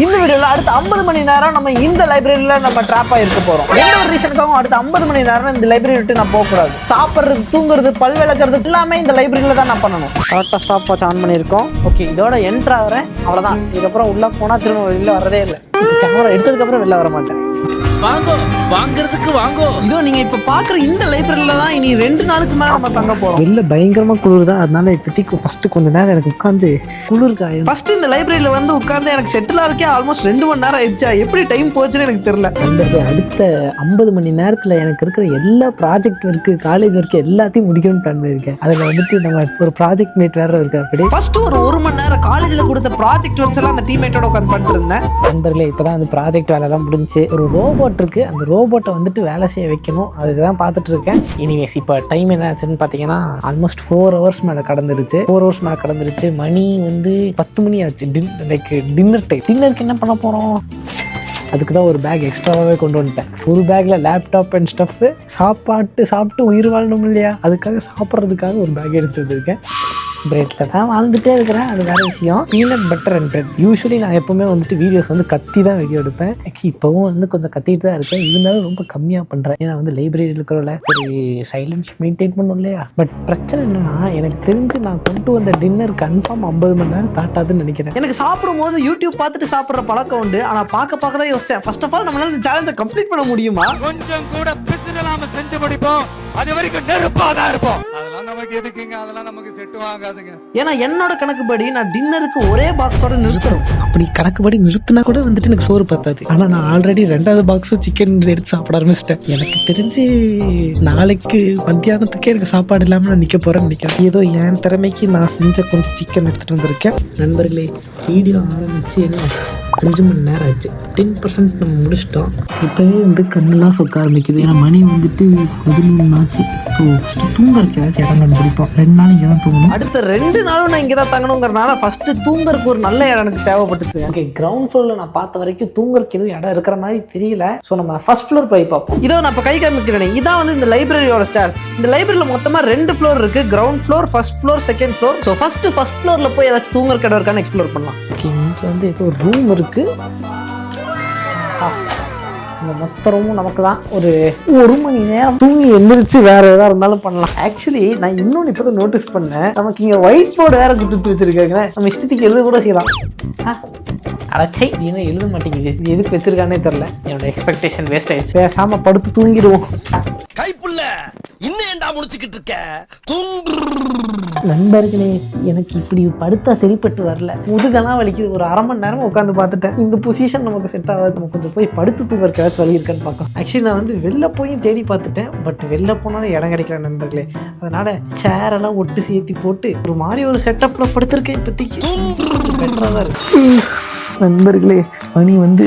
இந்த வீடியோல அடுத்த 50 மணி நேரம் நம்ம இந்த லைப்ரரியில நம்ம ட்ராப்பா இருக்க போறோம். எந்த ஒரு ரீசனுக்காகவும் அடுத்த 50 மணி நேரம் இந்த லைப்ரரி விட்டு நான் போக கூடாது. சாப்பிடுறது, தூங்குறது, பல் விளக்குறது எல்லாமே இந்த லைப்ரரியில தான் நான் பண்ணணும். கரெக்டா ஸ்டாப் வாட்ச் ஆன் பண்ணியிருக்கோம். ஓகே, இதோட என்ட்ரு ஆகிறேன், அவ்வளவுதான். இதுக்கப்புறம் உள்ள போனா திரும்ப வெளியில வரதே இல்லை. கேமரா எடுத்ததுக்கு அப்புறம் வெளில வர மாட்டேன். வாங்கோ, வாங்குறதுக்கு வாங்கோ. இதோ நீங்க இப்ப பாக்குற இந்த லைப்ரரியில தான் இனி 2 நாளுக்கு மேல நம்ம தங்க போறோம். வெளில பயங்கரமா குளிர் தான், அதனால இப்போதைக்கு ஃபர்ஸ்ட் கொஞ்ச நேரம் எனக்கு உட்காந்து குளிர் காயும். ஃபர்ஸ்ட் இந்த லைப்ரரியில வந்து உட்காந்து எனக்கு செட்டில் ஆகிறக்கே ஆல்மோஸ்ட் 2 மணி நேரம் ஆயிடுச்சா. எப்படி டைம் போச்சுன்னு எனக்கு தெரியல. அடுத்த 50 மணி நேரத்துல எனக்கு இருக்கிற எல்லா ப்ராஜெக்ட் ஒர்க்கு, காலேஜ் ஒர்க்கு எல்லாத்தையும் முடிக்கணும்னு பிளான் பண்ணியிருக்கேன். அதில் வந்துட்டு நம்ம ஒரு ப்ராஜெக்ட் மேட் வேற இருக்கு. அப்படி ஃபர்ஸ்ட் ஒரு மணி நேரம் காலேஜ்ல கொடுத்த ப்ராஜெக்ட் ஒர்க்ஸ் எல்லாம் அந்த டீம்மேட்டோட உட்காந்து பண்ணிட்டு இருந்தேன். நண்பர்களே, இப்போதான் அந்த ப்ராஜெக்ட் வேலைலாம் முடிஞ்சு. ஒரு ரோபோட் இருக்கு, அந்த ரோபோட்டை வந்துட்டு வேலை செய்ய வைக்கணும். அதுக்கு தான் பார்த்துட்டு இருக்கேன். எனிவேஸ், இப்போ டைம் என்ன ஆச்சுன்னு பார்த்தீங்கன்னா ஆல்மோஸ்ட் 4 ஹவர்ஸ் மேலே கடந்துருச்சு. 4 ஹவர்ஸ் மேலே கடந்துருச்சு. மணி வந்து 10 மணி ஆச்சு. Dinner time. டின்னருக்கு என்ன பண்ண போகிறோம்? அதுக்கு தான் ஒரு பேக் எக்ஸ்ட்ராவாகவே கொண்டு வந்துட்டேன். ஒரு பேக்கில் லேப்டாப் அண்ட் ஸ்டஃப்பு, சாப்பிட்டு உயிர் வாழணும் இல்லையா, அதுக்காக சாப்பிட்றதுக்காக ஒரு பேக் எடுத்துகிட்டு வந்திருக்கேன். பிரெட்டில் தான் வாழ்ந்துகிட்டே இருக்கிறேன், அது வேறு விஷயம். Peanut butter and bread. Usually நான் எப்போவுமே வந்துட்டு வீடியோஸ் வந்து கத்தி தான் வீடியோ எடுப்பேன். இப்போவும் வந்து கொஞ்சம் கத்திட்டு தான் இருக்கேன். இருந்தாலும் ரொம்ப கம்மியாக பண்ணுறேன். ஏன்னா வந்து லைப்ரரியில் இருக்கிறவங்கள ஒரு சைலன்ஸ் மெயின்டைன் பண்ணணும் இல்லையா. பட் பிரச்சனை என்னென்னா, எனக்கு தெரிஞ்சு நான் கொண்டு வந்த டின்னர் கன்ஃபார்ம் 50 மணி நேரம் தாட்டாதுன்னு நினைக்கிறேன். எனக்கு சாப்பிடும் போது யூடியூப் பார்த்துட்டு சாப்பிட்ற பழக்கம் உண்டு. ஆனால் பார்க்க தான் யோசிச்சேன். ஃபர்ஸ்ட் ஆஃப் ஆல் நம்மளால சேலஞ்சை கம்ப்ளீட் பண்ண முடியுமா? கொஞ்சம் கூட பிசுறாம செஞ்சு முடிப்போம். அது வரைக்கும் நெருப்பாதான் இருப்போம். அதெல்லாம் நமக்கு எதுக்குங்க? அதெல்லாம் நமக்கு செட் வாங்காதுங்க. ஏன்னா என்னோட கணக்குப்படி நான் டின்னருக்கு ஒரே பாக்ஸோட நிறுத்தணும். அப்படி கணக்குப்படி நிறுத்தினா கூட வந்துட்டு எனக்கு சோறு பத்தாது. ஆனால் நான் ஆல்ரெடி 2வது பாக்ஸும் சிக்கன் எடுத்து சாப்பிட ஆரம்பிச்சிட்டேன். எனக்கு தெரிஞ்சு நாளைக்கு மத்தியானத்துக்கே எனக்கு சாப்பாடு இல்லாமல் நான் நிற்க போகிறேன்னு நினைக்கிறேன். ஏதோ என் திறமைக்கு நான் செஞ்ச கொஞ்சம் சிக்கன் எடுத்துகிட்டு வந்திருக்கேன். நண்பர்களே, வீடியோ ஆரம்பிச்சு என்ன 5 மணி நேரம் ஆச்சு. 10% நம்ம முடிச்சிட்டோம். இப்போவே வந்து கண்ணெல்லாம் சொக்க ஆரம்பிக்குது. ஏன்னா மணி வந்துட்டு 11 ஆச்சு. ஸோ தூங்குறதுக்கு ஏதாச்சும் இடம் கண்டுபிடிப்போம். 2 நாள் இங்கே தான் தூங்கணும். அடுத்த 2 நாளும் நான் இங்கே தான் தங்கணுங்கிறனால ஃபர்ஸ்ட் தூங்குறதுக்கு ஒரு நல்ல இடம் எனக்கு தேவைப்பட்டுச்சு. ஓகே, கிரவுண்ட் ஃப்ளோரில் நான் பார்த்த வரைக்கும் தூங்குறதுக்கு எதுவும் இடம் இருக்கிற மாதிரி தெரியல. ஸோ நம்ம ஃபர்ஸ்ட் ஃப்ளோர் போய் பார்ப்போம். இதோ நான் இப்போ கை காமிக்கிறேன். இதான் வந்து இந்த லைப்ரரியோட ஸ்டேர்ஸ். இந்த லைப்ரரியில் மொத்தமாக 2 ஃப்ளோர் இருக்கு. Ground floor, first floor, second floor. So first ஃப்ளோரில் போய் ஏதாச்சும் தூங்குற இடம் இருக்கான்னு எக்ஸ்ப்ளோர் பண்ணலாம். ஓகே, இங்கே வந்து ஏதோ ஒரு ரூம் இருக்கு. இந்த மொத்த ரூமும் நமக்கு தான். ஒரு மணி நேரம் தூங்கி எந்திரிச்சு வேற ஏதாவது இருந்தாலும் பண்ணலாம். ஆக்சுவலி நான் இன்னொன்று இப்போ தான் நோட்டீஸ் பண்ணேன். நமக்கு இங்கே ஒயிட் போர்டு வேற கொடுத்து வச்சிருக்காங்க. நம்ம இஷ்டத்துக்கு எழுத கூட செய்யலாம். அடைச்சை இன்னும் எழுத மாட்டேங்குது. இது எதுக்கு வச்சிருக்கானே தெரியல. என்னோட எக்ஸ்பெக்டேஷன் வேஸ்ட் ஆயிடுச்சு. பேசாம படுத்து தூங்கிடுவோம். கைப்புள்ள இன்னும் ஏண்டா முடிச்சுக்கிட்டு இருக்க? நண்பர்களே, எனக்கு இப்படி படுத்தா சரிப்பட்டு வரல. முதுகெல்லாம் வலிக்குது. ஒரு 1/2 மணி நேரமா உட்காந்து பார்த்துட்டேன். இந்த பொசிஷன் நமக்கு செட் ஆகாது. நம்ம கொஞ்சம் போய் படுத்து தூங்குறதுக்கு ஏதாச்சும் வழி இருக்கான்னு பார்க்கலாம். ஆக்சுவலி நான் வந்து வெளில போய் தேடி பார்த்துட்டேன். பட் வெளில போனாலும் இடம் கிடைக்கல நண்பர்களே. அதனால சேரெல்லாம் ஒட்டு சேர்த்தி போட்டு ஒரு மாதிரி ஒரு செட்டப்ல படுத்திருக்கேன். இப்போதைக்கு பெட்டராக தான் இருக்கு. நண்பர்களே, மணி வந்து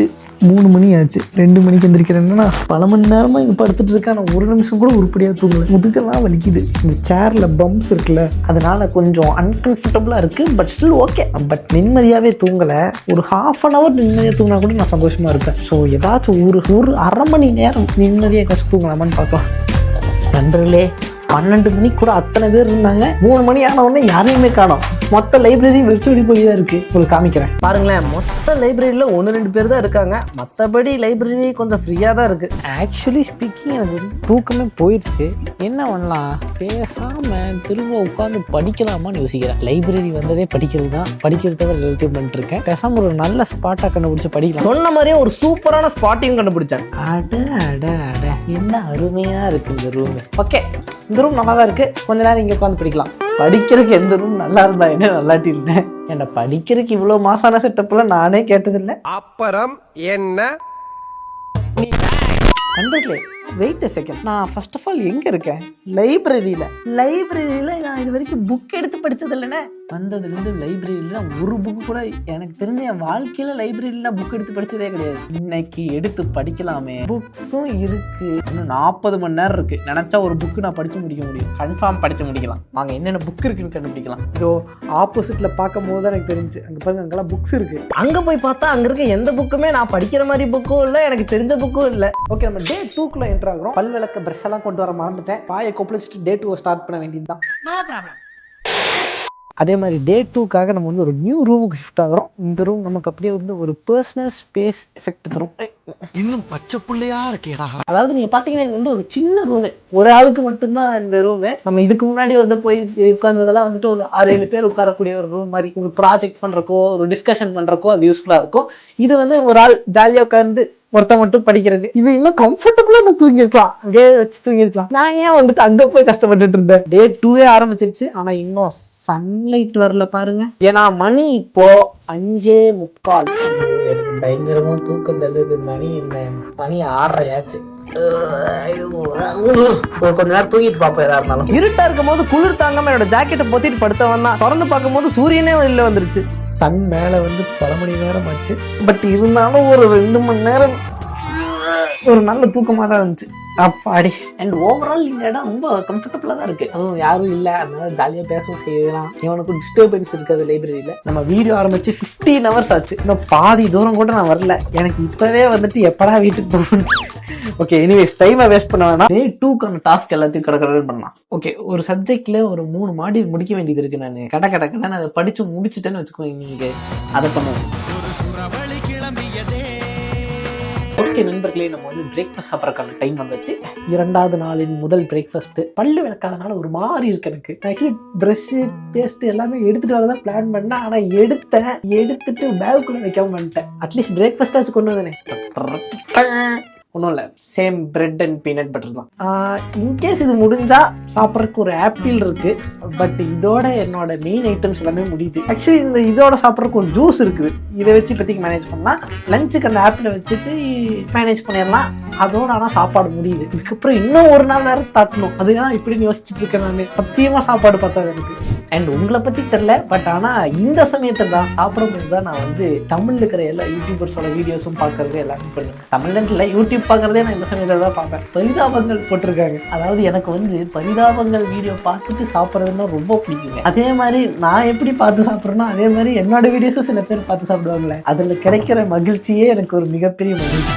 3 மணி ஆச்சு. 2 மணிக்கு எந்திரிக்கிறேன்னா பல மணி நேரமாக இங்கே படுத்துட்டு இருக்கேன். நான் ஒரு நிமிஷம் கூட உருப்படியாக தூங்கலை. முதுகெல்லாம் வலிக்குது. இந்த சேரில் பம்ப்ஸ் இருக்குல்ல, அதனால கொஞ்சம் அன்கம்ஃபர்டபுளாக இருக்குது. But still okay. பட் நிம்மதியாகவே தூங்கலை. ஒரு 1/2 ஹவர் நிம்மதியாக தூங்கினா கூட நான் சந்தோஷமாக இருப்பேன். ஸோ ஏதாச்சும் ஒரு 1/2 மணி நேரம் நிம்மதியாக கஷ்டம் தூங்கலாமான்னு பார்க்கலாம். நண்பர்களே, 12 மணிக்கு கூட அத்தனை பேர் இருந்தாங்க. 3 மணி ஆன உடனே யாரையுமே காணோம். மொத்த லைப்ரரி வெறிச்சோடி போய் தான் இருக்கு. உங்களுக்கு காமிக்கிறேன் பாருங்களேன். மொத்த லைப்ரரியில் 1-2 பேர் தான் இருக்காங்க. மற்றபடி லைப்ரரி கொஞ்சம் ஃப்ரீயாக தான் இருக்கு. ஆக்சுவலி ஸ்பீக்கிங், எனக்கு தூக்கமே போயிடுச்சு. என்ன பண்ணலாம்? பேசாமல் திரும்ப உட்காந்து படிக்கலாமான்னு யோசிக்கிறேன். லைப்ரரி வந்ததே படிக்கிறது தான். படிக்கிறது தவிர எல்லாத்தையும் பண்ணிட்டு இருக்கேன். பேசாமல் ஒரு நல்ல ஸ்பாட்டாக கண்டுபிடிச்சி படிக்கலாம். சொன்ன மாதிரியே ஒரு சூப்பரான ஸ்பாட்டையும் கண்டுபிடிச்சேன். அட என்ன அருமையா இருக்கு இந்த ரூம். ஓகே, இந்த ரூம் நல்லா தான் இருக்கு. கொஞ்ச நேரம் இங்கே உட்காந்து படிக்கலாம். படிக்கிறதுக்கு எந்த ரூம் நல்லா இருந்தா என்ன, நல்லாட்டி இருந்தேன். என்ன படிக்கிறதுக்கு இவ்வளோ மாசான செட்டப்லாம் நானே கேட்டதில்லை. அப்புறம் என்ன? நண்பர்களே, வெயிட் அ செகண்ட். நான் ஃபர்ஸ்ட் ஆஃப் ஆல் எங்கே இருக்கேன்? லைப்ரரியில் நான் இது வரைக்கும் புக் எடுத்து படித்தது இல்லைண்ணே. வந்ததுலேருந்து லைப்ரரியில் ஒரு புக்கு கூட எனக்கு தெரிஞ்ச என் வாழ்க்கையில் லைப்ரரியில் நான் புக் எடுத்து படித்ததே கிடையாது. இன்னைக்கு எடுத்து படிக்கலாமே. புக்ஸும் இருக்குது. இன்னும் 40 மணி நேரம் இருக்குது. நினச்சா ஒரு புக்கு நான் படித்து முடிக்க முடியும். கன்ஃபார்ம் படித்து முடிக்கலாம். வாங்க என்னென்ன புக் இருக்குன்னு கண்டுபிடிக்கலாம். இதோ ஆப்போசிட்டில் பார்க்கும் போது தான் எனக்கு தெரிஞ்சு. அங்கே பாருங்க, அங்கெல்லாம் புக்ஸ் இருக்குது. அங்கே போய் பார்த்தா அங்கே இருக்க எந்த புக்குமே நான் படிக்கிற மாதிரி புக்கும் இல்லை, எனக்கு தெரிஞ்ச புக்கும் இல்லை. ஓகே, நம்ம டே 2க்குள்ள என்ட்ரு ஆகிறோம். பல் விளக்க பிரஷ் எல்லாம் கொண்டு வர மறந்துட்டேன். பாயை கொப்பளிச்சுட்டு டே 2 ஸ்டார்ட் பண்ண வேண்டியதுதான். அதே மாதிரி டே 2க்காக நம்ம வந்து ஒரு நியூ ரூமுக்கு ஷிஃப்ட் ஆகிறோம். இந்த ரூம் நமக்கு அப்படியே வந்து ஒரு பர்சனல் ஸ்பேஸ் எஃபெக்ட் தரும். இன்னும் பச்சை புள்ளையா இருக்கேடா. அதாவது நீங்கள் பார்த்தீங்கன்னா இது வந்து ஒரு சின்ன ரூமு, ஒரு ஆளுக்கு மட்டும்தான் இந்த ரூமு. நம்ம இதுக்கு முன்னாடி வந்து போய் உட்கார்ந்ததெல்லாம் வந்துட்டு ஒரு 6-7 பேர் உட்காரக்கூடிய ஒரு ரூம் மாதிரி, ஒரு ப்ராஜெக்ட் பண்ணுறக்கோ ஒரு டிஸ்கஷன் பண்ணுறக்கோ அது யூஸ்ஃபுல்லாக இருக்கும். இது வந்து ஒரு ஆள் ஜாலியாக உட்காந்து ஒருத்த மட்டும் படிக்கிறது. இது இன்னும் கம்ஃபர்டபுளா நம்ம தூங்கிருக்கலாம், அங்கே வச்சு தூங்கிருக்கலாம். நான் ஏன் வந்துட்டு அங்க போய் கஷ்டப்பட்டுட்டு இருந்தேன். டே 2 ஆரம்பிச்சிருச்சு, ஆனா இன்னும் சன்லைட் வரல பாருங்க. ஏன்னா மணி இப்போ 5:45. பயங்கரமா தூக்கம் தள்ளுது. மணி 6:30 ஆச்சு. கொஞ்ச நேரம் தூங்கிட்டு பாப்போம் எதா இருந்தாலும். இருட்டா இருக்கும் போது குளிர் தாங்காம என்னோட ஜாக்கெட்டை பொத்திட்டு படுத்தவன் தான். திறந்து பார்க்கும் போது சூரியனே வெளில வந்துருச்சு. சன் மேல வந்து பல மணி நேரம் ஆச்சு. பட் இருந்தாலும் ஒரு 2 மணி நேரம் ஒரு நல்ல தூக்கமா தான் இருந்துச்சு. அப்பாடி. அண்ட் ஓவரால் இந்த இடம் ரொம்ப கம்ஃபர்டபுளாக தான் இருக்குது. அதுவும் யாரும் இல்லை, அதனால ஜாலியாக பேசவும் செய்யலாம். இவனுக்கும் டிஸ்டர்பன்ஸ் இருக்காது லைப்ரரியில். நம்ம வீடியோ ஆரம்பிச்சு 15 hours ஆச்சு, இன்னும் பாதி தூரம் கூட நான் வரல. எனக்கு இப்போவே வந்துட்டு எப்படா வீட்டுக்கு போகணும். ஓகே, எனிவேஸ் டைமை வேஸ்ட் பண்ண வேணாம். டே 2க்கான டாஸ்க் எல்லாத்தையும் கடற்கடன் பண்ணலாம். ஓகே, ஒரு சப்ஜெக்ட்ல ஒரு 3 மாடியூல் முடிக்க வேண்டியது இருக்கு. நான் கடை அதை படிச்சு முடிச்சுட்டேன்னு வச்சுக்கோங்க, நீங்க அதை பண்ணுவேன். ஓகே நண்பர்களே, நம்ம வந்து பிரேக்ஃபாஸ்ட் சாப்பிட்றதுக்கான டைம் வந்துச்சு. 2வது நாளின் முதல் பிரேக்ஃபாஸ்ட்டு. பல்லு விளக்காதனால ஒரு மாதிரி இருக்கு எனக்கு. ஆக்சுவலி ப்ரஷ்ஷு பேஸ்ட்டு எல்லாமே எடுத்துகிட்டு வரதான் பிளான் பண்ணேன். ஆனால் எடுத்துட்டு பேக்குள்ளே வைக்காம பண்ணிட்டேன். அட்லீஸ்ட் பிரேக்ஃபாஸ்ட்டாச்சும் கொண்டு வந்தேனே. ஒன்றும் இல்லை, same bread and peanut butter தான். இன்கேஸ் இது முடிஞ்சா சாப்பிட்றதுக்கு ஒரு ஆப்பிள் இருக்கு. பட் இதோட என்னோட மெயின் ஐட்டம்ஸ் எல்லாமே முடியுது. ஆக்சுவலி இந்த இதோட சாப்பிட்றதுக்கு ஒரு ஜூஸ் இருக்குது. இதை வச்சு இப்போதைக்கு மேனேஜ் பண்ணலாம். லஞ்சுக்கு அந்த ஆப்பிளை வச்சுட்டு மேனேஜ் பண்ணிடலாம். அதோட ஆனால் சாப்பாடு முடியுது. இதுக்கப்புறம் இன்னும் ஒரு நாள் வேற தாட்டணும். அதுதான் இப்படின்னு யோசிச்சுட்டு இருக்கேன் நான். சத்தியமாக சாப்பாடு பார்த்தாது எனக்கு. அண்ட் உங்களை பற்றி தெரில, பட் ஆனால் இந்த சமயத்தில் தான் சாப்பிடும்போது தான் நான் வந்து தமிழில் இருக்கிற எல்லா யூடியூபர்ஸோட வீடியோஸும் பார்க்கறது எல்லாமே பண்ணுவேன். தமிழ்நாட்டில் இல்லை, யூடியூப் பார்க்குறதே நான் இந்த சமயத்தில் தான் பார்ப்பேன். பரிதாபங்கள் போட்டிருக்காங்க. அதாவது எனக்கு வந்து பரிதாபங்கள் வீடியோ பார்த்துட்டு சாப்பிட்றதுன்னா ரொம்ப பிடிக்குங்க. அதே மாதிரி நான் எப்படி பார்த்து சாப்பிட்றேன்னா அதே மாதிரி என்னோட வீடியோஸும் சில பேர் பார்த்து சாப்பிடுவாங்களே, அதில் கிடைக்கிற மகிழ்ச்சியே எனக்கு ஒரு மிகப்பெரிய மகிழ்ச்சி.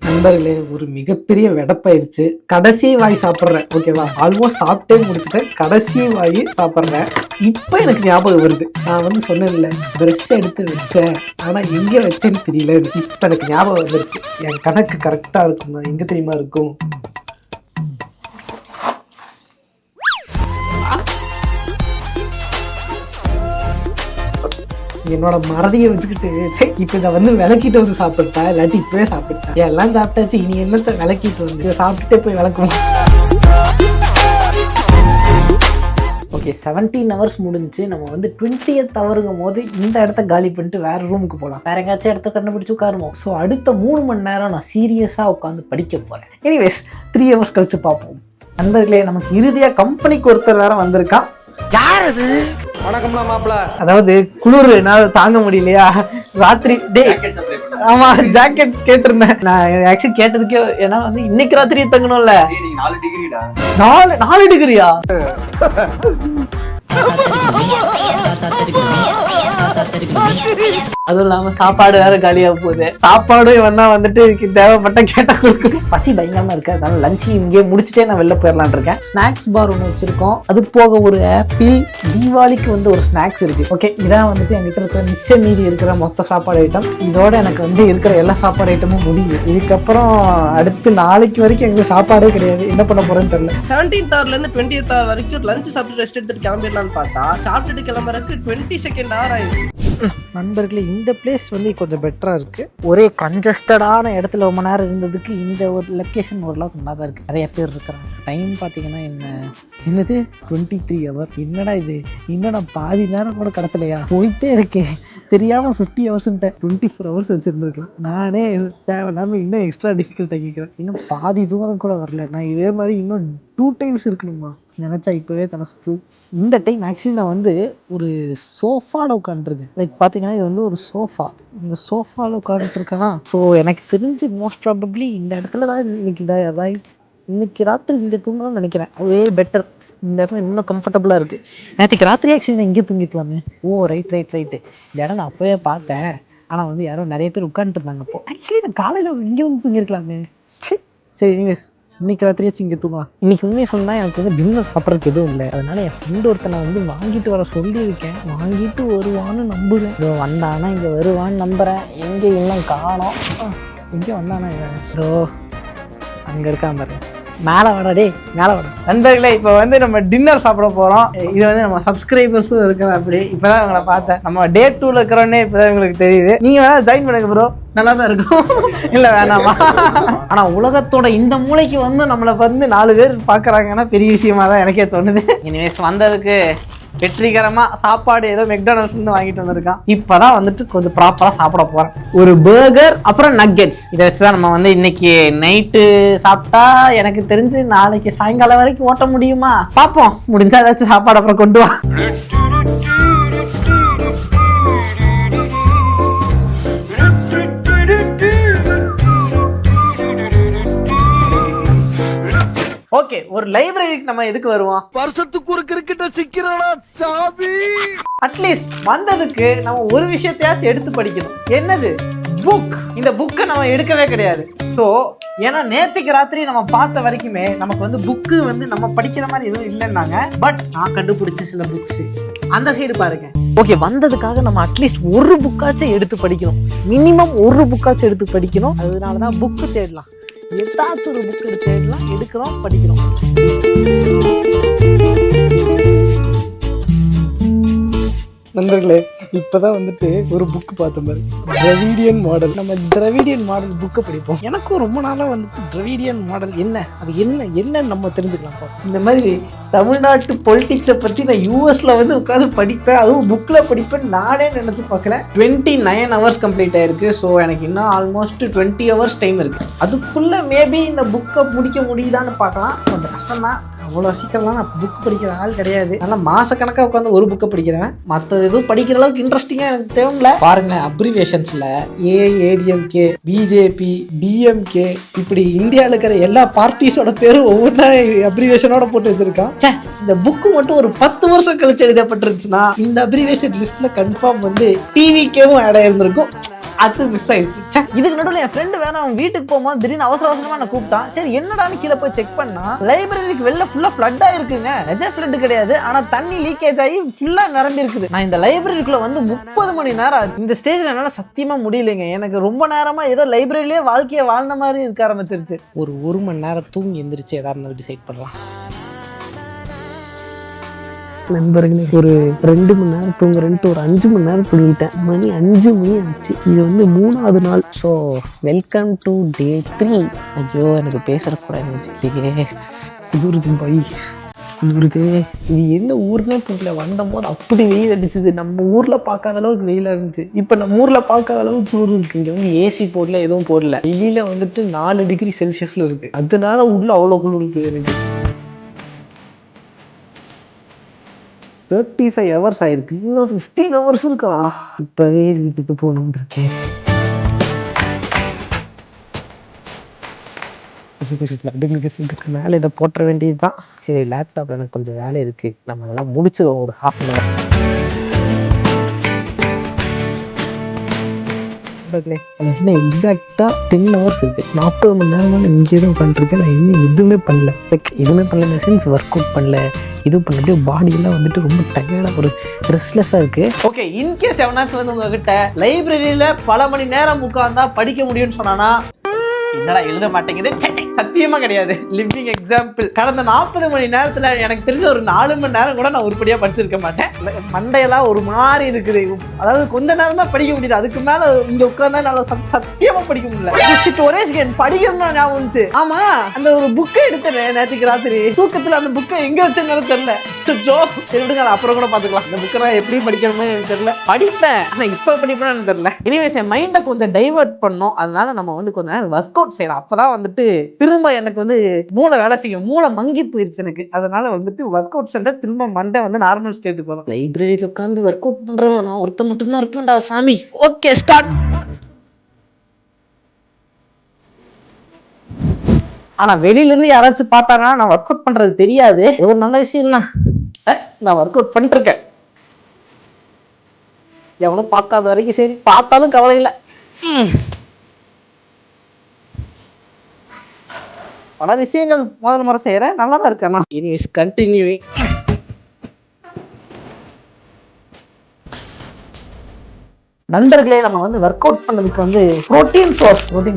நண்பர்களே, ஒரு மிகப்பெரிய வெடப்பாயிருச்சு. கடைசி வாய் சாப்பிட்றேன், ஓகேவா? ஆல்மோஸ்ட் சாப்பிட்டே முடிச்சுட்டேன். கடைசி வாய் சாப்பிட்றேன். இப்போ எனக்கு ஞாபகம் வருது, நான் வந்து சொன்னேன்ல ப்ரஷ் எடுத்து வச்சேன், ஆனால் எங்கே வச்சேன்னு தெரியல. இப்போ எனக்கு ஞாபகம் வந்துருச்சு. என் கணக்கு கரெக்டாக இருக்குமா? எங்கே தெரியுமா இருக்கும்? என்னோட மறதியை வச்சுக்கிட்டு இப்போ இதை வந்து விளக்கிட்டு வந்து சாப்பிட்டேன், இல்லாட்டி இப்பவே சாப்பிட்டேன். எல்லாம் சாப்பிட்டாச்சு, இனி என்னத்தை விளக்கிட்டு வந்து சாப்பிட்டுட்டே போய் விளக்குவோம். ஓகே, 17 hours முடிஞ்சு. நம்ம வந்து 20th hourங்கும் போது இந்த இடத்த காலி பண்ணிட்டு வேற ரூமுக்கு போகலாம். வேற எங்கேயாச்சும் இடத்த கண்டுபிடிச்சு உட்காருவோம். ஸோ அடுத்த 3 மணி நேரம் நான் சீரியஸாக உட்காந்து படிக்க போகிறேன். எனிவேஸ் 3 hours கழிச்சு பார்ப்போம். நண்பர்களே, நமக்கு இறுதியாக கம்பெனிக்கு ஒருத்தர் வேற வந்திருக்கான். யார் அது? வணக்கம்லாம் மாப்பிள. அதாவது குளிர் என்னால தாங்க முடியலையா, ராத்திரி டே ஆமா ஜாக்கெட் கேட்டிருந்தேன். நான் ஆக்சுவலி கேட்டதுக்கே, ஏன்னா வந்து இன்னைக்கு ராத்திரி தங்கணும்ல. 4 டிகிரிடா. 4 டிகிரியா? அதுவும் இல்லாம சாப்பாடு வேற காலியா போகுது. சாப்பாடும் இவன் தான் வந்துட்டு தேவைப்பட்ட கேட்டா கொடுக்கணும். பசி பயங்கரமா இருக்கு, அதனால லஞ்ச் இங்கே முடிச்சுட்டே நான் வெளில போயிடலான் இருக்கேன். ஸ்நாக்ஸ் பார் ஒன்று வச்சிருக்கோம், அது போக ஒரு ஆப்பிள். தீபாவளிக்கு வந்து ஒரு ஸ்நாக்ஸ் இருக்கு. ஓகே, இதான் வந்துட்டு என்கிட்ட இருக்கிற மிச்ச மீதி இருக்கிற மொத்த சாப்பாடு ஐட்டம். இதோட எனக்கு வந்து இருக்கிற எல்லா சாப்பாடு ஐட்டமும் முடியுது. இதுக்கப்புறம் அடுத்து நாளைக்கு வரைக்கும் எங்களுக்கு சாப்பாடே கிடையாது. என்ன பண்ண போறேன்னு தெரியல. 17th hour இருந்து 20th hour வரைக்கும் லஞ்ச் சாப்பிட்டு ரெஸ்ட் எடுத்துட்டு கிளம்பிடலாம்னு பார்த்தா சாப்பிட்டுட்டு கிளம்புறதுக்கு 22nd hour ஆயிடுச்சு. நண்பர்களே, இந்த பிளேஸ் வந்து கொஞ்சம் பெட்டராக இருக்குது. ஒரே கன்ஜஸ்டடான இடத்துல ரொம்ப நேரம் இருந்ததுக்கு இந்த ஒரு லொக்கேஷன் ஓரளவுக்கு நல்லா தான் இருக்குது. நிறைய பேர் இருக்கிறாங்க. டைம் பார்த்தீங்கன்னா என்னது 23 hour. என்னடா இது, இன்னும் நான் பாதி நேரம் கூட கடத்தலையா? போயிட்டே இருக்கேன், தெரியாமல் 50 hours-ன்ட்டேன். 24 hours வச்சுருந்துருக்கலாம். நானே தேவையில்லாமல் இன்னும் எக்ஸ்ட்ரா டிஃபிகல்ட் ஆகிக்கிறேன். இன்னும் பாதி தூரம் கூட வரல. நான் இதே மாதிரி இன்னும் 2 times இருக்கணுமா நினச்சா இப்போவே தன சுற்று. இந்த டைம் ஆக்சுவலி நான் வந்து ஒரு சோஃபாவில் உட்காந்துருக்கேன். லைக் பார்த்தீங்கன்னா இது வந்து ஒரு சோஃபா. இந்த சோஃபாவில் உட்காந்துருக்கேன்னா, ஸோ எனக்கு தெரிஞ்சு மோஸ்ட் ப்ராபப்ளி இந்த இடத்துல தான் இன்னைக்கு ராத்திரி இங்கே தூங்கணும்னு நினைக்கிறேன். ஒரே பெட்டர். இந்த இடம் இன்னும் கம்ஃபர்டபுளாக இருக்குது. நேற்றுக்கு ராத்திரி ஆக்சுவலி நான் இங்கே தூங்கிக்கலாமே. ஓ ரைட். இந்த இடம் நான் அப்போவே பார்த்தேன், ஆனால் வந்து யாரோ நிறைய பேர் உட்காந்துட்டு இருந்தாங்க. அப்போ ஆக்சுவலி நான் காலையில் இங்கே வந்து தூங்கியிருக்கலாமே. சரி, எனிவேஸ் இன்னைக்கு ராத்திரியாச்சும் இங்கே தூங்கலாம். இன்னைக்கு உண்மையை சொன்னால் எனக்கு வந்து டின்னர் சாப்பிட்றதுக்கு எதுவும் இல்லை. அதனால என் ஃப்ரெண்டு ஒருத்தனை வந்து வாங்கிட்டு வர சொல்லியிருக்கேன். வாங்கிட்டு வருவான்னு நம்புகிறேன். இதோ வந்தானா இங்கே வருவான்னு நம்புகிறேன். எங்கே இன்னும் காணோம். எங்கே வந்தானா இதோ அங்கே இருக்கான் பாருங்க. மேலே வாடா டே, மேலே வாடா. நண்பர்களே, இப்போ வந்து நம்ம டின்னர் சாப்பிட போகிறோம். இது வந்து நம்ம சப்ஸ்கிரைபர்ஸும் இருக்கிறோம். அப்படி இப்போ தான் இவங்களை பார்த்தேன். நம்ம டே 2ல் இருக்கிறோன்னே இப்போ தான் இவங்களுக்கு தெரியுது. நீங்கள் வேணால் ஜாயின் பண்ணுங்க ப்ரோ, நல்லா தான் இருக்கும். இல்லை வேணாமா? ஆனால் உலகத்தோட இந்த மூளைக்கு வந்து நம்மளை வந்து 4 பேர் பார்க்குறாங்கன்னா பெரிய விஷயமா தான் எனக்கே தோணுது. இனிவேஸ் வந்ததுக்கு வெற்றிகரமாக சாப்பாடு ஏதோ மெக்டானல்ஸ்லேருந்து வாங்கிட்டு வந்திருக்கான். இப்போ தான் வந்துட்டு கொஞ்சம் ப்ராப்பராக சாப்பிட போகிறேன். ஒரு பர்கர் அப்புறம் நக்கெட்ஸ் இதை வச்சு தான் நம்ம வந்து இன்னைக்கு நைட்டு சாப்பிட்டா எனக்கு தெரிஞ்சு நாளைக்கு சாயங்காலம் வரைக்கும் ஓட்ட முடியுமா பார்ப்போம். முடிஞ்சா ஏதாச்சும் சாப்பாடு அப்புறம் கொண்டு வா. ஓகே, ஒரு லைப்ரரிக்கு நம்ம எதுக்கு வருவோம்? வருஷத்துக்கு ஒரு கிரிக்கெட்ட சிக்கிறானா சாமி. அட்லீஸ்ட் வந்ததுக்கு நம்ம ஒரு விஷயத்தையாச்சும் எடுத்து படிக்கணும். என்னது? புக். இந்த புக்கை நம்ம எடுக்கவே கிடையாது. ஸோ ஏன்னா நேற்றுக்கு ராத்திரி நம்ம பார்த்த வரைக்குமே நமக்கு வந்து புக்கு வந்து நம்ம படிக்கிற மாதிரி எதுவும் இல்லைன்னாங்க. பட் நான் கண்டுபிடிச்ச சில புக்ஸ் அந்த சைடு பாருங்க. ஓகே, வந்ததுக்காக நம்ம அட்லீஸ்ட் ஒரு புக்காச்சும் எடுத்து படிக்கணும். மினிமம் ஒரு புக்காச்சும் எடுத்து படிக்கணும். அதனால தான் புக்கு தேடலாம். ஏதாச்சும் ஒரு புக் எடுத்து தேடலாம், எடுக்கிறோம், படிக்கிறோம். நண்பர்களே, இப்போதான் வந்துட்டு ஒரு புக் பார்த்த மாதிரி திராவிடியன் மாடல். நம்ம திராவிடியன் மாடல் புக்கை படிப்போம். எனக்கும் ரொம்ப நாளாக வந்துட்டு திராவிடியன் மாடல் என்ன, அது என்னன்னு நம்ம தெரிஞ்சுக்கலாம். இந்த மாதிரி தமிழ்நாட்டு பொலிட்டிக்ஸை பற்றி நான் யூஎஸில் வந்து உட்காந்து படிப்பேன், அதுவும் புக்கில் படிப்பேன் நானே நினச்சி பார்க்கல. 29 hours கம்ப்ளீட் ஆயிருக்கு. ஸோ எனக்கு இன்னும் ஆல்மோஸ்ட் 20 hours டைம் இருக்குது. அதுக்குள்ளே மேபி இந்த புக்கை முடிக்க முடியுதான்னு பார்க்கலாம். கொஞ்சம் கஷ்டம்தான். அவ்வளோ சீக்கிரம்லாம் நான் புக் படிக்கிற ஆள் கிடையாது. ஆனால் மாதக்கணக்காக உட்காந்து ஒரு புக்கை படிக்கிறேன். மற்றது எதுவும் படிக்கிற அளவுக்கு இன்ட்ரெஸ்டிங்காக எனக்கு தேவையில்ல. பாருங்களேன், அப்ரிவேஷன்ஸில் ஏடிஎம்கே, பிஜேபி, டிஎம்கே, இப்படி இந்தியாவில் இருக்கிற எல்லா பார்ட்டிஸோட பேரும் ஒவ்வொன்றா அப்ரிவேஷனோட போட்டு வச்சிருக்கான். இந்த புக்கு மட்டும் ஒரு 10 வருஷம் கழிச்சு எழுதப்பட்டிருந்துச்சுன்னா இந்த அப்ரிவேஷன் லிஸ்ட்ல கன்ஃபார்ம் வந்து டிவிக்கேவும் ஆட் ஆயிருந்திருக்கும். அது மிஸ் ஆயிடுச்சு. இதுக்கு நடுவில் என் ஃப்ரெண்டு வேற அவன் வீட்டுக்கு போகும்போது திடீர்னு அவசரமா நான் கூப்பிட்டான். சரி என்னடான்னு கீழே போய் செக் பண்ணா லைப்ரரிக்கு வெளில ஃபுல்லா ஃப்ளட் ஆயிருக்குங்க. நிஜ ஃப்ளட் கிடையாது, ஆனா தண்ணி லீக்கேஜ் ஆகி ஃபுல்லா நிரம்பி இருக்குது. நான் இந்த லைப்ரரிக்குள்ள வந்து 30 மணி நேரம் ஆச்சு. இந்த ஸ்டேஜ்ல என்னால சத்தியமா முடியலைங்க. எனக்கு ரொம்ப நேரமா ஏதோ லைப்ரரியிலேயே வாழ்க்கையை வாழ்ந்த மாதிரி இருக்க ஆரம்பிச்சிருச்சு. ஒரு மணி நேரம் தூங்கி எந்திரிச்சு ஏதாவது டிசைட் பண்ணலாம். நண்பர்களே, ஒரு 2 மணி நேரம் தூங்குறேன்ட்டு ஒரு 5 மணி நேரம் தூங்கிட்டேன். மணி 5 மணி ஆச்சு. இது வந்து 3வது நாள். So welcome to day 3. ஐயோ, எனக்கு பேசுறக்கூட இருந்துச்சு. குதிருது பை, குதிருது. இது என்ன ஊர்னே புரியல. வந்தபோது அப்படி வெயில் அடிச்சுது. நம்ம ஊரில் பார்க்காத அளவுக்கு வெயிலாக இருந்துச்சு. இப்போ நம்ம ஊரில் பார்க்காத அளவுக்கு குளிர் இருக்கு. இங்கே வந்து ஏசி போடல, எதுவும் போடல. வெளியில் வந்துட்டு 4 டிகிரி செல்சியஸில் இருக்குது. அதனால உள்ள அவ்வளோ குளிர் இருக்கு. 35 hours ஆயிருக்கு. இன்னும் 15 hours இருக்கா? இப்பவே வீட்டுக்கு போகணும்னு இருக்கேன். இதுக்கு மேலே இதை போட்ட வேண்டியதுதான். சரி, லேப்டாப்ல எனக்கு கொஞ்சம் வேலை இருக்கு. நம்ம அதெல்லாம் முடிச்சிடுவோம் ஒரு 1/2 hour. இன்னும் எக்ஸாக்டா 10 hours இருக்கு. 40 மணி நேரம் இங்கே தான் உட்காந்துருக்கேன். நான் இன்னும் எதுவுமே பண்ணல. எதுவுமே பண்ணல இந்த சென்ஸ் ஒர்க் அவுட் பண்ணல, இது பண்ண. அப்படியே பாடியெல்லாம் வந்துட்டு ரொம்ப டயர்டாக ஒரு ரெஸ்ட்லெஸ்ஸாக இருக்கு. ஓகே, இன்கேஸ் எவனாச்சும் வந்து உங்ககிட்ட லைப்ரரியில பல மணி நேரம் உட்கார்ந்தா படிக்க முடியும்னு சொன்னானா என்னடா எழுத மாட்டேங்குது, சத்தியமா கிடையாது. Living example. கடந்த 40 மணி நேரத்துல எனக்கு தெரிஞ்ச ஒரு 4 மணி நேரம் கூட நான் உருப்படியா படிச்சிருக்க மாட்டேன். மண்டையெல்லாம் ஒரு மாதிரி இருக்குது. அதாவது கொஞ்ச நேரம் தான் படிக்க முடியுது. அதுக்கு மேல இங்க உட்கார்ந்தா நல்லா சத்தியமா படிக்க முடியல. ஒரே செகண்ட் படிக்கணும்னு ஞாபகம் வந்துச்சு. ஆமா, அந்த ஒரு புக்கை எடுத்தேன் நேற்றுக்கு ராத்திரி. தூக்கத்துல அந்த புக்கை எங்க வச்சேன்னு தெரியல. சரி விடுங்க, அப்புறம் கூட பாத்துக்கலாம். இந்த புக்கை நான் எப்படி படிக்கணும்னு எனக்கு தெரியல. படிப்பேன், ஆனா இப்ப படிப்பேன்னு தெரியல. எனிவேஸ், என் மைண்டை கொஞ்சம் டைவர்ட் பண்ணோம். அதனால நம்ம வந்து கொஞ்ச நேரம் ஒர்க் அவுட் செய்யலாம். அப்பதான் வந்துட்டு திரும்ப எனக்கு வந்து மூளை வேலை செய்யும். மூளை மங்கி போயிருச்சு எனக்கு. அதனால வந்துட்டு ஒர்க் அவுட் செஞ்சா திரும்ப மண்டே வந்து நார்மல் ஸ்டேட்டுக்கு வரும். லைப்ரரியில உட்காந்து ஒர்க் அவுட் பண்றவன் நான் ஒருத்த மட்டும் தான் இருப்பேன்டா சாமி. Okay, start. ஆனா வெளியில இருந்து யாராச்சும் பார்த்தாங்கன்னா நான் ஒர்க் அவுட் பண்றது தெரியாது. ஒரு நல்ல விஷயம் தான், நான் ஒர்க் அவுட் பண்ணிட்டு இருக்கேன். எவனும் பார்க்காத வரைக்கும் சரி, பார்த்தாலும் கவலை இல்லை. பல விஷயங்கள் முதல் முறை செய்கிறேன், நல்லா தான் இருக்கேண்ணா. இனிஸ் கண்டினியூவிங். நண்பர்களே, நம்ம வந்து ஒர்க் அவுட் பண்ணதுக்கு வந்து ப்ரோட்டீன்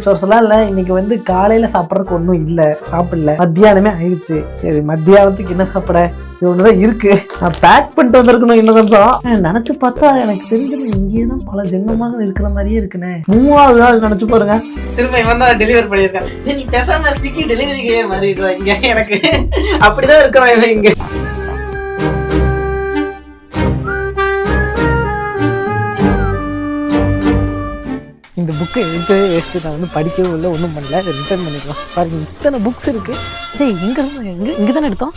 சோர்ஸ்லாம் இல்லை. இன்னைக்கு வந்து காலையில் சாப்பிட்றதுக்கு ஒன்றும் இல்லை, சாப்பிடல. மத்தியானமே ஆயிடுச்சு. சரி, மத்தியானத்துக்கு என்ன சாப்பிட, இது ஒன்றுதான் இருக்கு. நான் பேக் பண்ணிட்டு வந்திருக்கணும் இன்னும் கொஞ்சம். நினச்சி பார்த்தா எனக்கு தெரிஞ்சது இங்கேயே தான் பல ஜென்மமாக இருக்கிற மாதிரியே இருக்குண்ணே. 3வது நாள் நினச்சி பாருங்க, திரும்ப இவன் தான் டெலிவரி பண்ணியிருக்கேன். நீ பேசாம ஸ்விக்கி டெலிவரிக்கே மாறிடுறேன் இங்கே. எனக்கு அப்படிதான் இருக்கிறான் இவன் இங்கே. இந்த புக்கை எடுத்து வேஸ்ட்டு, நான் வந்து படிக்கவும் இல்லை, ஒன்றும் பண்ணல. அதை ரிட்டர்ன் பண்ணிக்கலாம். பாருங்க, இத்தனை புக்ஸ் இருக்குது. இங்கே தானே எடுத்தோம்.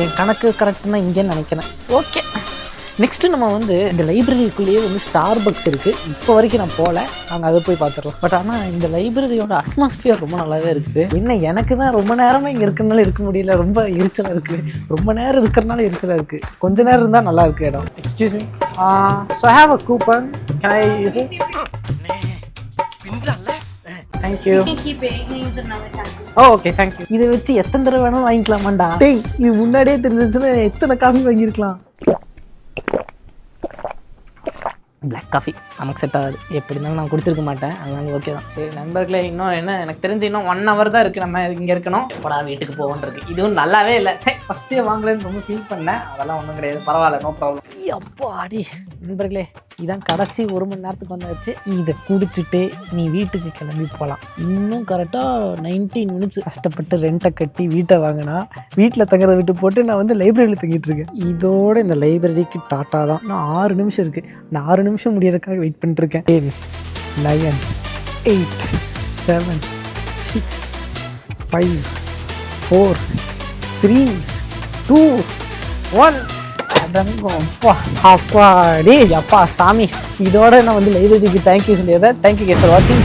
என் கணக்கு கரெக்டுன்னா இங்கேன்னு நினைக்கிறேன். ஓகே, நெக்ஸ்ட்டு நம்ம வந்து இந்த லைப்ரரிக்குள்ளேயே வந்து ஸ்டார்பக்ஸ் இருக்குது. இப்போ வரைக்கும் நான் போகல, நாங்கள் அதை போய் பார்த்துடலாம். பட் ஆனால் இந்த லைப்ரரியோட அட்மாஸ்பியர் ரொம்ப நல்லாவே இருக்குது. என்ன எனக்கு தான் ரொம்ப நேரமாக இங்கே இருக்கிறனால இருக்க முடியல, ரொம்ப எரிச்சலாக இருக்குது. ரொம்ப நேரம் இருக்கிறனால எரிச்சலாக இருக்குது. கொஞ்ச நேரம் இருந்தால் நல்லா இருக்குது இடம். Excuse me, so I have a coupon, can I use it? Thank you. You can keep it. You can use it another time. Okay, thank you. இதை வச்சு எத்தனை தடவை வேணாலும் வாங்கிக்கலாமாண்டா? டேய், இது முன்னாடியே தெரிஞ்சிச்சுன்னா எத்தனை காஃபி வாங்கியிருக்கலாம். பிளாக் காஃபி நமக்கு செட் ஆகாது. எப்படி இருந்தாலும் நான் குடிச்சிருக்க மாட்டேன், அதனால ஓகே தான். சரி நண்பர்களே, இன்னும் என்ன எனக்கு தெரிஞ்சு இன்னும் 1 hour தான் இருக்குது நம்ம இங்கே இருக்கணும். எப்படா வீட்டுக்கு போகன்றது. இதுவும் நல்லாவே இல்லை. சரி, ஃபஸ்ட்டே வாங்கலன்னு ரொம்ப ஃபீல் பண்ணேன். அதெல்லாம் ஒன்றும் கிடையாது, பரவாயில்ல, நோ ப்ராப்ளம். அப்பாடி நண்பர்களே, இதான் கடைசி 1 மணி நேரத்துக்கு வந்தாச்சு. இதை குடிச்சிட்டு நீ வீட்டுக்கு கிளம்பி போகலாம். இன்னும் கரெக்டாக 19 minutes கஷ்டப்பட்டு ரெண்ட்டை கட்டி வீட்டை வாங்கினா வீட்டில் தங்குறத விட்டு போட்டு நான் வந்து லைப்ரரியில் தங்கிட்டு இருக்கேன். இதோட இந்த லைப்ரரிக்கு டாட்டா தான். நான் 6 நிமிஷம் இருக்குது. நான் 6 நிமிஷம் முடியறதுக்காக வெயிட் பண்ணிட்டுருக்கேன். 10, 9, 8, 7, 6, 5, 4, 3, 2, 1. அப்பாடி அப்பா சாமி, இதோட நான் வந்து லைப்ரரிக்கு தேங்க்யூ சொல்லிடுறேன். தேங்க்யூ ஃபார் வாட்சிங்.